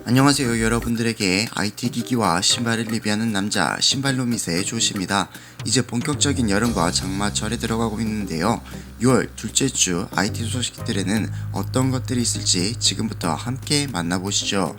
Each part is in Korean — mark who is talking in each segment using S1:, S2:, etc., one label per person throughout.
S1: 안녕하세요. 여러분들에게 IT 기기와 신발을 리뷰하는 남자 신발로밋의 조시입니다. 이제 본격적인 여름과 장마철에 들어가고 있는데요. 6월 둘째 주 IT 소식들에는 어떤 것들이 있을지 지금부터 함께 만나보시죠.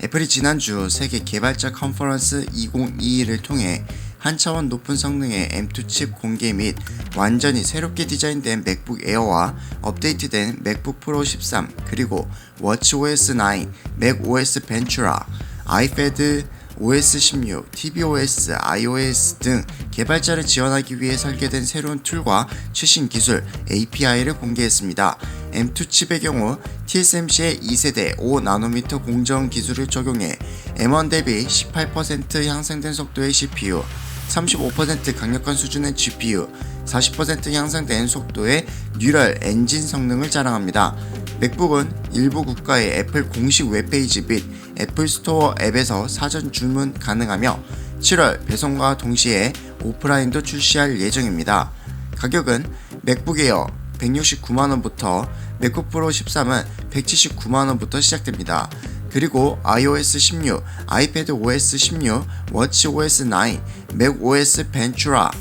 S1: 애플이 지난주 세계 개발자 컨퍼런스 2022를 통해 한 차원 높은 성능의 M2 칩 공개 및 완전히 새롭게 디자인된 맥북 에어와 업데이트된 맥북 프로 13 그리고 워치OS 9, 맥OS 벤츄라, 아이패드 OS 16, tvOS, iOS 등 개발자를 지원하기 위해 설계된 새로운 툴과 최신 기술 API를 공개했습니다. M2 칩의 경우 TSMC의 2세대 5나노미터 공정 기술을 적용해 M1 대비 18% 향상된 속도의 CPU, 35% 강력한 수준의 GPU, 40% 향상된 속도의 뉴럴 엔진 성능을 자랑합니다. 맥북은 일부 국가의 애플 공식 웹페이지 및 애플 스토어 앱에서 사전 주문 가능하며 7월 배송과 동시에 오프라인도 출시할 예정입니다. 가격은 맥북 에어 169만원부터 맥북 프로 13은 179만원부터 시작됩니다. 그리고 iOS 16, 아이패드 OS 16, 워치OS 9, 맥OS 벤츄라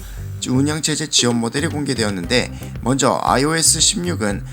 S1: 운영체제 지원 모델이 공개되었는데, 먼저 iOS 16은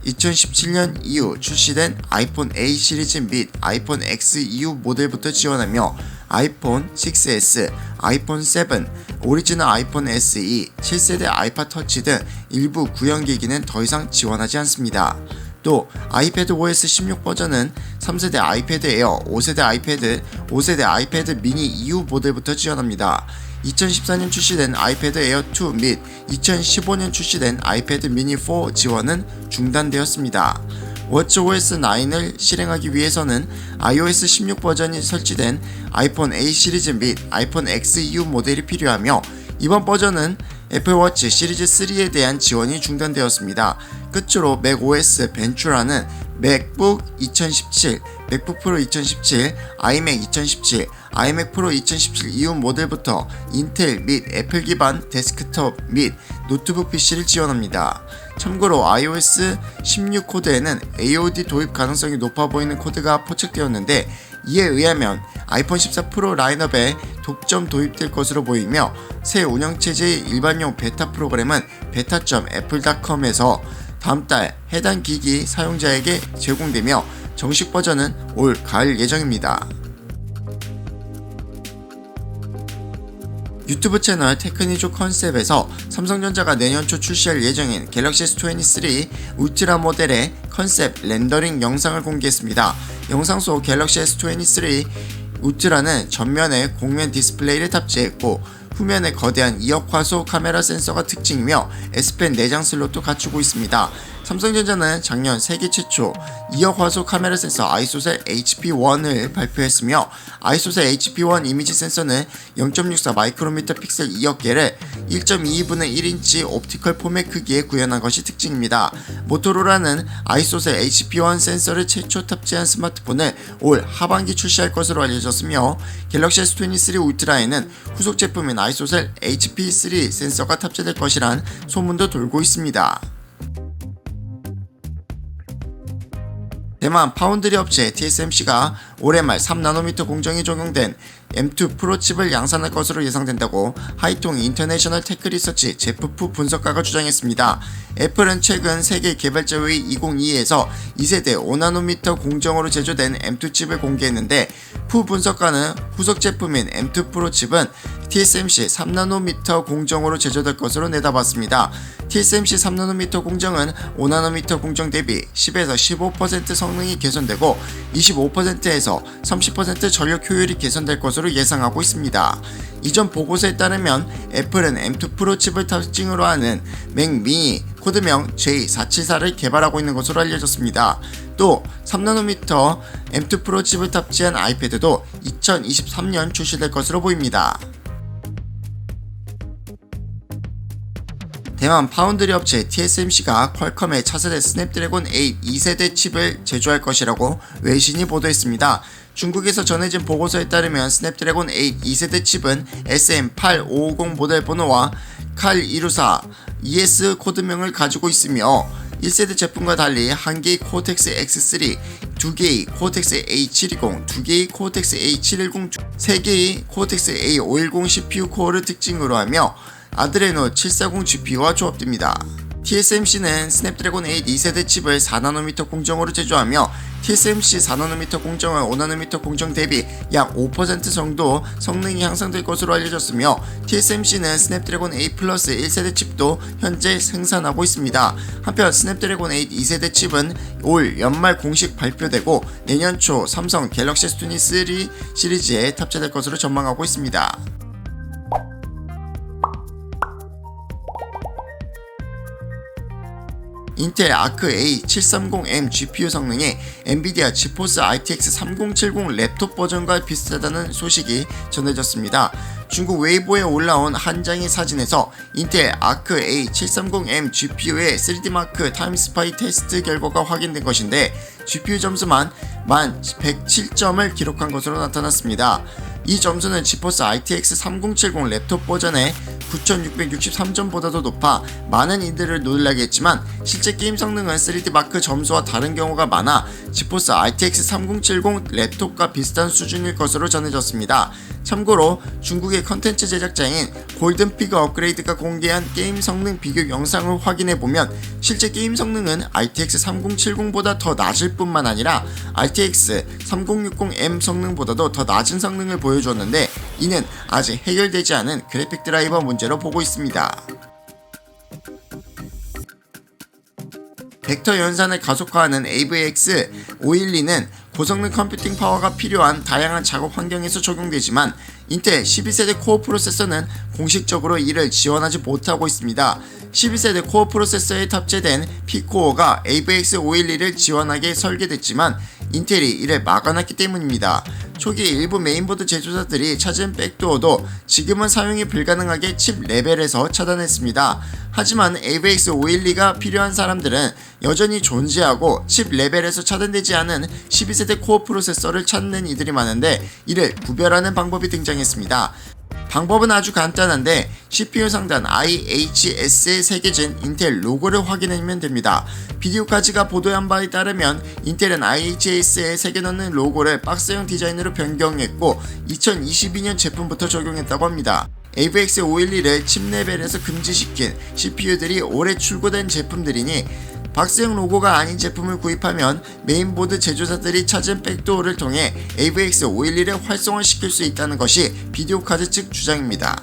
S1: 2017년 이후 출시된 아이폰 A 시리즈 및 아이폰 X 이후 모델부터 지원하며 아이폰 6s, 아이폰 7, 오리지널 아이폰 SE, 7세대 아이팟 터치 등 일부 구형기기는 더 이상 지원하지 않습니다. 또 아이패드 OS 16 버전은 3세대 아이패드 에어, 5세대 아이패드, 5세대 아이패드 미니 이후 모델부터 지원합니다. 2014년 출시된 아이패드 에어 2 및 2015년 출시된 아이패드 미니 4 지원은 중단되었습니다. 워치OS 9을 실행하기 위해서는 iOS 16 버전이 설치된 아이폰 A 시리즈 및 아이폰 X 이후 모델이 필요하며, 이번 버전은 애플워치 시리즈 3에 대한 지원이 중단되었습니다. 끝으로 맥OS 벤츄라는 맥북 2017, 맥북 프로 2017, 아이맥 2017, 아이맥 프로 2017 이후 모델부터 인텔 및 애플 기반 데스크톱 및 노트북 PC를 지원합니다. 참고로 iOS 16 코드에는 AOD 도입 가능성이 높아 보이는 코드가 포착되었는데, 이에 의하면 아이폰 14 프로 라인업에 독점 도입될 것으로 보이며, 새 운영체제의 일반용 베타 프로그램은 beta.apple.com에서 다음 달 해당 기기 사용자에게 제공되며, 정식 버전은 올 가을 예정입니다. 유튜브 채널 테크니조 컨셉에서 삼성전자가 내년 초 출시할 예정인 갤럭시 S23 울트라 모델의 컨셉 렌더링 영상을 공개했습니다. 영상 속 갤럭시 S23 울트라는 전면에 곡면 디스플레이를 탑재했고, 후면에 거대한 2억 화소 카메라 센서가 특징이며 S펜 내장 슬롯도 갖추고 있습니다. 삼성전자는 작년 세계 최초 2억 화소 카메라 센서 아이소셀 HP1을 발표했으며, 아이소셀 HP1 이미지 센서는 0.64 마이크로미터 픽셀 2억 개를 1.22분의 1인치 옵티컬 포맷 크기에 구현한 것이 특징입니다. 모토로라는 아이소셀 HP1 센서를 최초 탑재한 스마트폰을 올 하반기 출시할 것으로 알려졌으며, 갤럭시 S23 울트라에는 후속 제품인 아이소셀 HP3 센서가 탑재될 것이란 소문도 돌고 있습니다. 대만 파운드리 업체 TSMC가 올해 말 3나노미터 공정이 적용된 M2 프로 칩을 양산할 것으로 예상된다고 하이통 인터내셔널 테크 리서치 제프프 분석가가 주장했습니다. 애플은 최근 세계 개발자 회의 2022에서 2세대 5나노미터 공정으로 제조된 M2 칩을 공개했는데, 푸 분석가는 후속 제품인 M2 프로 칩은 TSMC 3나노미터 공정으로 제조될 것으로 내다봤습니다. TSMC 3나노미터 공정은 5나노미터 공정 대비 10에서 15% 성능이 개선되고 25%에서 30% 전력 효율이 개선될 것으로 예상하고 있습니다. 이전 보고서에 따르면 애플은 M2 프로 칩을 특징으로 하는 맥 미니 코드명 J474를 개발하고 있는 것으로 알려졌습니다. 또 3나노미터 M2 프로 칩을 탑재한 아이패드도 2023년 출시될 것으로 보입니다. 대만 파운드리 업체 TSMC가 퀄컴의 차세대 스냅드래곤 8 2세대 칩을 제조할 것이라고 외신이 보도했습니다. 중국에서 전해진 보고서에 따르면 스냅드래곤 8 2세대 칩은 SM8550 모델 번호와 칼224 ES 코드명을 가지고 있으며 1세대 제품과 달리 1개의 코어텍스 X3, 2개의 코어텍스 A720, 2개의 코어텍스 A710, 3개의 코어텍스 A510 CPU 코어를 특징으로 하며 아드레노 740 GPU와 조합됩니다. TSMC는 스냅드래곤 8 2세대 칩을 4nm 공정으로 제조하며 TSMC 4nm 공정은 5nm 공정 대비 약 5% 정도 성능이 향상될 것으로 알려졌으며 TSMC는 스냅드래곤 8 플러스 1세대 칩도 현재 생산하고 있습니다. 한편 스냅드래곤 8 2세대 칩은 올 연말 공식 발표되고 내년 초 삼성 갤럭시 S23 시리즈에 탑재될 것으로 전망하고 있습니다. 인텔 아크 A730M GPU 성능이 엔비디아 지포스 RTX 3070 랩톱 버전과 비슷하다는 소식이 전해졌습니다. 중국 웨이보에 올라온 한 장의 사진에서 인텔 아크 A730M GPU의 3D마크 타임스파이 테스트 결과가 확인된 것인데 GPU 점수만 107점을 기록한 것으로 나타났습니다. 이 점수는 지포스 RTX 3070 랩톱 버전의 9663점보다도 높아 많은 이들을 놀라게 했지만 실제 게임 성능은 3D마크 점수와 다른 경우가 많아 지포스 RTX 3070 랩톱과 비슷한 수준일 것으로 전해졌습니다. 참고로 중국의 컨텐츠 제작자인 골든피그 업그레이드가 공개한 게임 성능 비교 영상을 확인해보면 실제 게임 성능은 RTX 3070보다 더 낮을 뿐만 아니라 RTX 3060M 성능보다도 더 낮은 성능을 보여주었는데 이는 아직 해결되지 않은 그래픽 드라이버 문제로 보고 있습니다. 벡터 연산을 가속화하는 AVX 512는 고성능 컴퓨팅 파워가 필요한 다양한 작업 환경에서 적용되지만 인텔 12세대 코어 프로세서는 공식적으로 이를 지원하지 못하고 있습니다. 12세대 코어 프로세서에 탑재된 P코어가 AVX 512를 지원하게 설계됐지만 인텔이 이를 막아놨기 때문입니다. 초기 일부 메인보드 제조사들이 찾은 백도어도 지금은 사용이 불가능하게 칩 레벨에서 차단했습니다. 하지만 AVX 512가 필요한 사람들은 여전히 존재하고 칩 레벨에서 차단되지 않은 12세대 코어 프로세서를 찾는 이들이 많은데 이를 구별하는 방법이 등장했습니다. 방법은 아주 간단한데 CPU 상단 IHS에 새겨진 인텔 로고를 확인하면 됩니다. 비디오카즈가 보도한 바에 따르면 인텔은 IHS에 새겨넣는 로고를 박스형 디자인으로 변경했고 2022년 제품부터 적용했다고 합니다. AVX 512를 칩 레벨에서 금지시킨 CPU들이 올해 출고된 제품들이니 박스형 로고가 아닌 제품을 구입하면 메인보드 제조사들이 찾은 백도어를 통해 AVX 512를 활성화시킬 수 있다는 것이 비디오카드 측 주장입니다.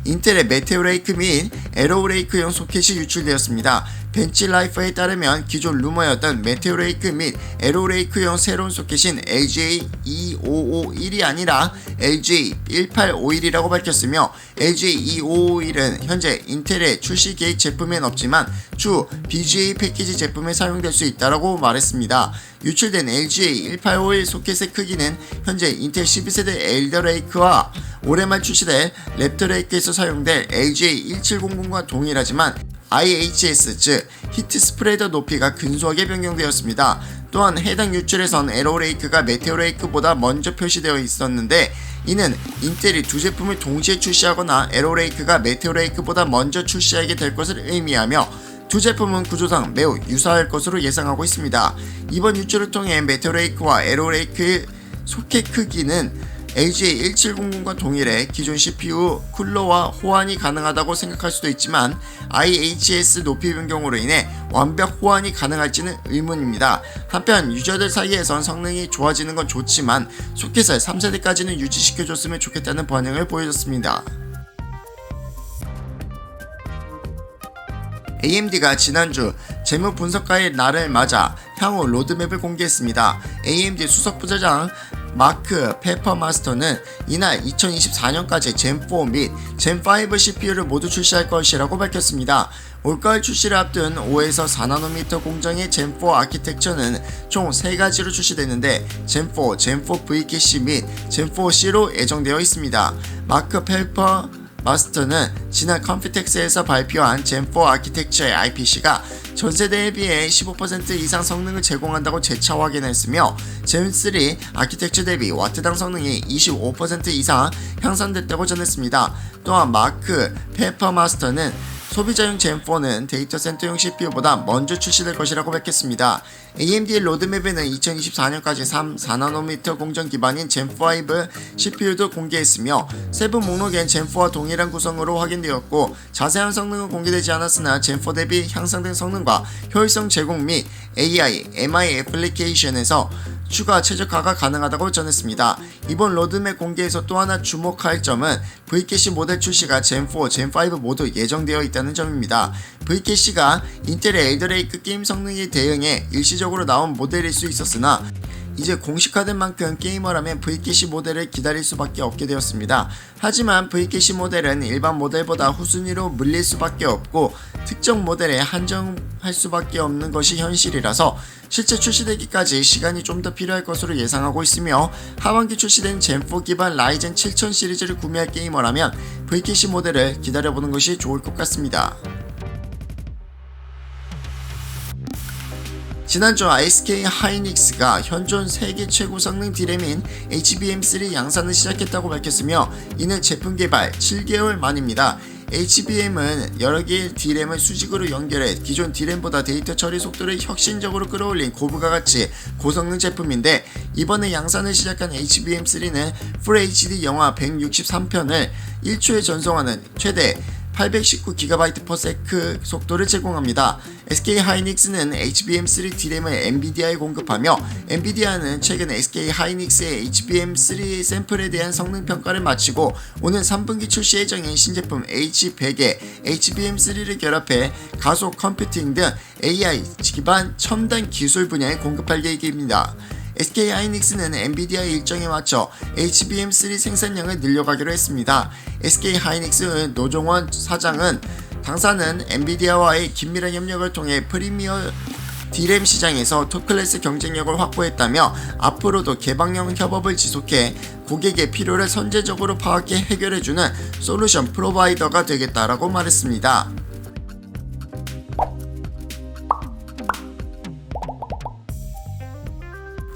S1: 인텔의 메테오레이크 및 에로우레이크형 소켓이 유출되었습니다. 벤치라이프에 따르면 기존 루머였던 메테오레이크 및 에로우레이크형 새로운 소켓인 LJ2551이 아니라 LJ1851이라고 밝혔으며 LJ2551은 현재 인텔의 출시 계획 제품엔 없지만 주 BGA 패키지 제품에 사용될 수 있다고 말했습니다. 유출된 LGA1851 소켓의 크기는 현재 인텔 12세대 엘더레이크와 올해 말 출시될 랩터레이크에서 사용될 LGA1700과 동일하지만 IHS 즉 히트 스프레더 높이가 근소하게 변경되었습니다. 또한 해당 유출에선 에로레이크가 메테오레이크보다 먼저 표시되어 있었는데 이는 인텔이 두 제품을 동시에 출시하거나 에로레이크가 메테오레이크보다 먼저 출시하게 될 것을 의미하며 두 제품은 구조상 매우 유사할 것으로 예상하고 있습니다. 이번 유출을 통해 메테오레이크와 에로레이크의 소켓 크기는 LG1700과 동일해 기존 CPU 쿨러와 호환이 가능하다고 생각할 수도 있지만 IHS 높이 변경으로 인해 완벽 호환이 가능할지는 의문입니다. 한편 유저들 사이에선 성능이 좋아지는 건 좋지만 소켓을 3세대까지는 유지시켜줬으면 좋겠다는 반응을 보여줬습니다. AMD가 지난주 재무 분석가의 날을 맞아 향후 로드맵을 공개했습니다. AMD 수석 부사장 마크 페퍼마스터는 이날 2024년까지 젠4 및 젠5 CPU를 모두 출시할 것이라고 밝혔습니다. 올가을 출시를 앞둔 5에서 4nm 공정의 젠4 아키텍처는 총 3가지로 출시되는데 젠4, 젠4 V캐시 및 젠4C로 예정되어 있습니다. 마크 페퍼 마스터는 지난 컴퓨텍스에서 발표한 젠4 아키텍처의 IPC가 전세대에 비해 15% 이상 성능을 제공한다고 재차 확인했으며 젠3 아키텍처 대비 와트당 성능이 25% 이상 향상됐다고 전했습니다. 또한 마크 페퍼마스터는 소비자용 젠4는 데이터 센터용 CPU보다 먼저 출시될 것이라고 밝혔습니다. AMD의 로드맵에는 2024년까지 4나노미터 공정 기반인 젠5 CPU도 공개했으며 세부 목록엔 젠4와 동일한 구성으로 확인되었고 자세한 성능은 공개되지 않았으나 젠4 대비 향상된 성능과 효율성 제공 및 AI, MI 애플리케이션에서 추가 최적화가 가능하다고 전했습니다. 이번 로드맵 공개에서 또 하나 주목할 점은 VKC 모델 출시가 젠4, 젠5 모두 예정되어 있다는 점입니다. VKC가 인텔의 엘더레이크 게임 성능에 대응해 일시적으로 나온 모델일 수 있었으나 이제 공식화된 만큼 게이머라면 VKC 모델을 기다릴 수밖에 없게 되었습니다. 하지만 VKC 모델은 일반 모델보다 후순위로 물릴 수밖에 없고 특정 모델에 한정할 수밖에 없는 것이 현실이라서 실제 출시되기까지 시간이 좀 더 필요할 것으로 예상하고 있으며 하반기 출시된 젠4 기반 라이젠 7000 시리즈를 구매할 게이머라면 VKC 모델을 기다려보는 것이 좋을 것 같습니다. 지난주 SK 하이닉스가 현존 세계 최고 성능 D램인 HBM3 양산을 시작했다고 밝혔으며 이는 제품 개발 7개월 만입니다. HBM은 여러 개의 D램을 수직으로 연결해 기존 D램보다 데이터 처리 속도를 혁신적으로 끌어올린 고부가 가치 고성능 제품인데 이번에 양산을 시작한 HBM3는 FHD 영화 163편을 1초에 전송하는 최대 819GB/s 속도를 제공합니다. SK 하이닉스는 HBM3 D램을 엔비디아에 공급하며 엔비디아는 최근 SK 하이닉스의 HBM3 샘플에 대한 성능 평가를 마치고 오는 3분기 출시 예정인 신제품 H100에 HBM3를 결합해 가속 컴퓨팅 등 AI 기반 첨단 기술 분야에 공급할 계획입니다. SK 하이닉스는 엔비디아의 일정에 맞춰 HBM3 생산량을 늘려가기로 했습니다. SK 하이닉스 노종원 사장은 당사는 엔비디아와의 긴밀한 협력을 통해 프리미어 D램 시장에서 톱클래스 경쟁력을 확보했다며 앞으로도 개방형 협업을 지속해 고객의 필요를 선제적으로 파악해 해결해주는 솔루션 프로바이더가 되겠다라고 말했습니다.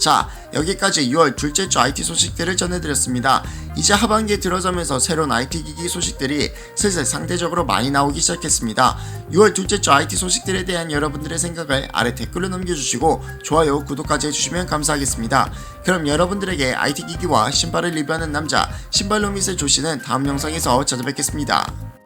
S1: 자, 여기까지 6월 둘째 주 IT 소식들을 전해드렸습니다. 이제 하반기에 들어서면서 새로운 IT 기기 소식들이 슬슬 상대적으로 많이 나오기 시작했습니다. 6월 둘째 주 IT 소식들에 대한 여러분들의 생각을 아래 댓글로 남겨주시고 좋아요, 구독까지 해주시면 감사하겠습니다. 그럼 여러분들에게 IT 기기와 신발을 리뷰하는 남자 신발로밋의 조씨는 다음 영상에서 찾아뵙겠습니다.